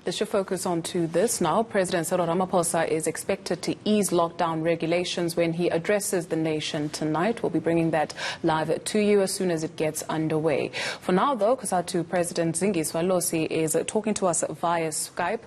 Let's shift focus on to this now. President Cyril Ramaphosa is expected to ease lockdown regulations when he addresses the nation tonight. We'll be bringing that live to you as soon as it gets underway. For now, though, Cosatu President Zingiswa Losi is talking to us via Skype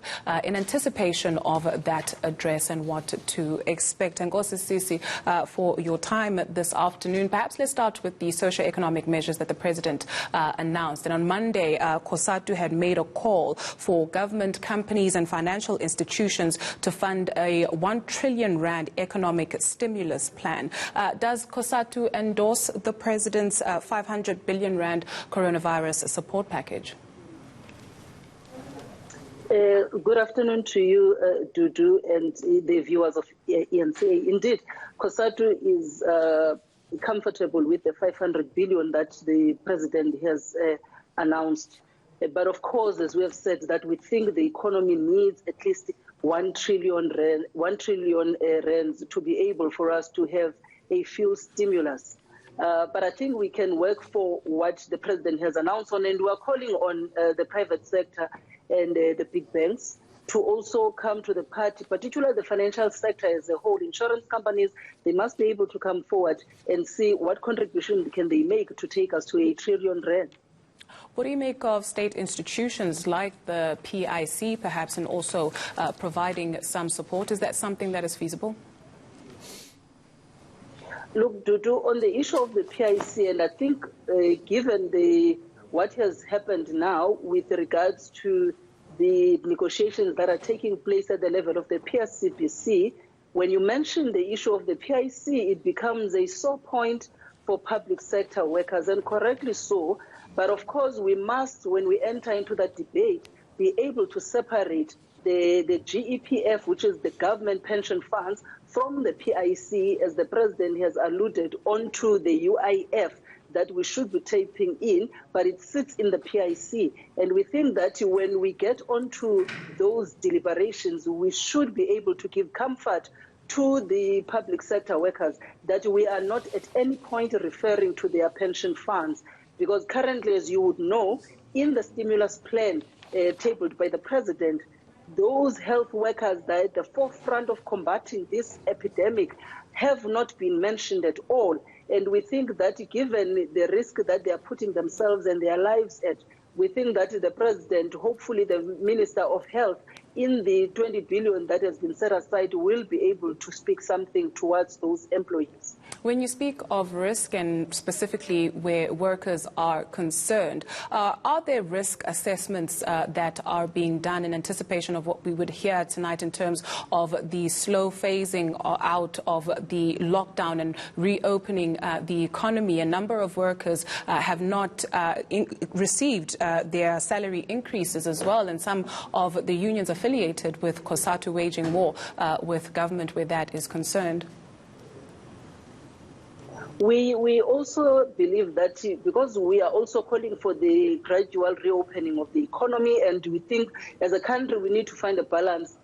in anticipation of that address and what to expect. And Sisi, for your time this afternoon, perhaps let's start with the socio-economic measures that the President announced. And on Monday, Cosatu had made a call for government, companies and financial institutions to fund a 1 trillion rand economic stimulus plan. Does Cosatu endorse the President's 500 billion rand coronavirus support package? Good afternoon to you, Dudu, and the viewers of ENCA. Indeed, Cosatu is comfortable with the 500 billion that the President has announced. But of course, as we have said, that we think the economy needs at least 1 trillion rands to be able for us to have a few stimulus. But I think we can work for what the President has announced on, and we are calling on the private sector and the big banks to also come to the party, particularly the financial sector as a whole. Insurance companies, they must be able to come forward and see what contribution can they make to take us to 1 trillion rand. What do you make of state institutions like the PIC, perhaps, and also providing some support? Is that something that is feasible? Look, Dudu, on the issue of the PIC, and I think given what has happened now with regards to the negotiations that are taking place at the level of the PSCPC, when you mention the issue of the PIC, it becomes a sore point for public sector workers, and correctly so. But of course, we must, when we enter into that debate, be able to separate the GEPF, which is the government pension funds, from the PIC, as the President has alluded, onto the UIF that we should be tapping in, but it sits in the PIC. And we think that when we get onto those deliberations, we should be able to give comfort to the public sector workers that we are not at any point referring to their pension funds. Because currently, as you would know, in the stimulus plan tabled by the President, those health workers that are at the forefront of combating this epidemic have not been mentioned at all. And we think that given the risk that they are putting themselves and their lives at, we think that the President, hopefully the Minister of Health, in the 20 billion that has been set aside, will be able to speak something towards those employees. When you speak of risk, and specifically where workers are concerned, are there risk assessments that are being done in anticipation of what we would hear tonight in terms of the slow phasing out of the lockdown and reopening the economy? A number of workers have not received their salary increases as well, and some of the unions affiliated with Cosatu waging war with government where that is concerned. We also believe that because we are also calling for the gradual reopening of the economy, and we think as a country we need to find a balance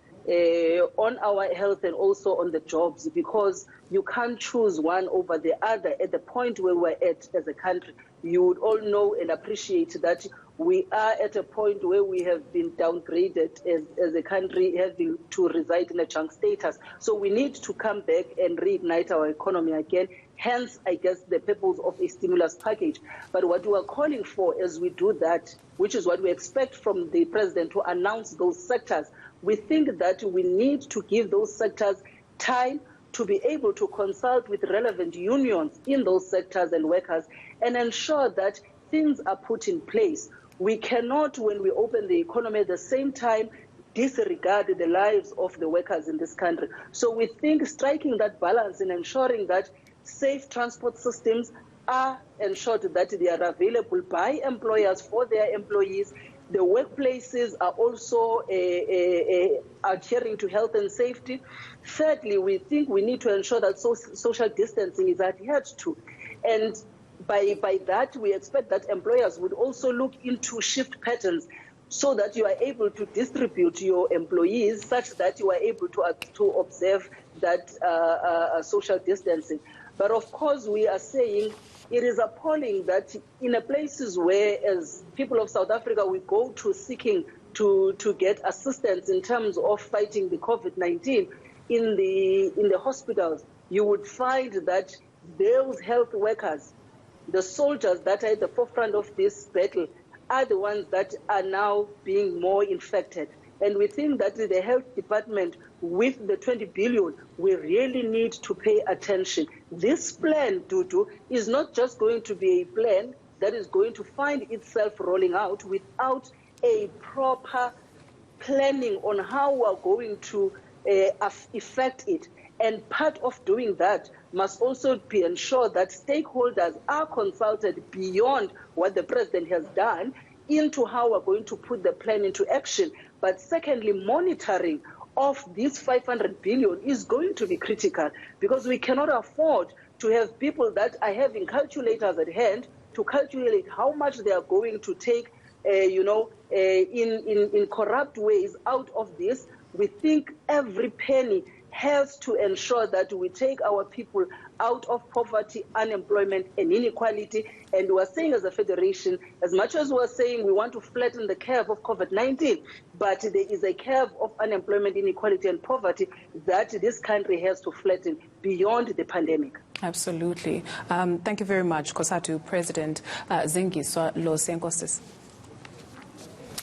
on our health and also on the jobs, because you can't choose one over the other at the point where we're at as a country. You would all know and appreciate that we are at a point where we have been downgraded as a country, having to reside in a junk status. So we need to come back and reignite our economy again. Hence, I guess, the purpose of a stimulus package. But what we are calling for as we do that, which is what we expect from the President to announce those sectors, we think that we need to give those sectors time to be able to consult with relevant unions in those sectors and workers and ensure that things are put in place. We cannot, when we open the economy, at the same time disregard the lives of the workers in this country. So we think striking that balance and ensuring that safe transport systems are ensured that they are available by employers for their employees. The workplaces are also adhering to health and safety. Thirdly, we think we need to ensure that social distancing is adhered to. And by that, we expect that employers would also look into shift patterns so that you are able to distribute your employees such that you are able to observe that social distancing. But of course, we are saying it is appalling that in places where, as people of South Africa, we go to seeking to get assistance in terms of fighting the COVID-19 in the hospitals, you would find that those health workers, the soldiers that are at the forefront of this battle, are the ones that are now being more infected. And we think that the health department, with the 20 billion, we really need to pay attention. This plan, Dudu, is not just going to be a plan that is going to find itself rolling out without a proper planning on how we are going to effect it. And part of doing that must also be ensure that stakeholders are consulted beyond what the president has done into how we're going to put the plan into action. But secondly, monitoring of this 500 billion is going to be critical, because we cannot afford to have people that are having calculators at hand to calculate how much they are going to take, in corrupt ways out of this. We think every penny has to ensure that we take our people out of poverty, unemployment, and inequality. And we are saying as a federation, as much as we are saying we want to flatten the curve of COVID-19, but there is a curve of unemployment, inequality, and poverty that this country has to flatten beyond the pandemic. Absolutely. Thank you very much, Cosatu President Zingiswa Losi.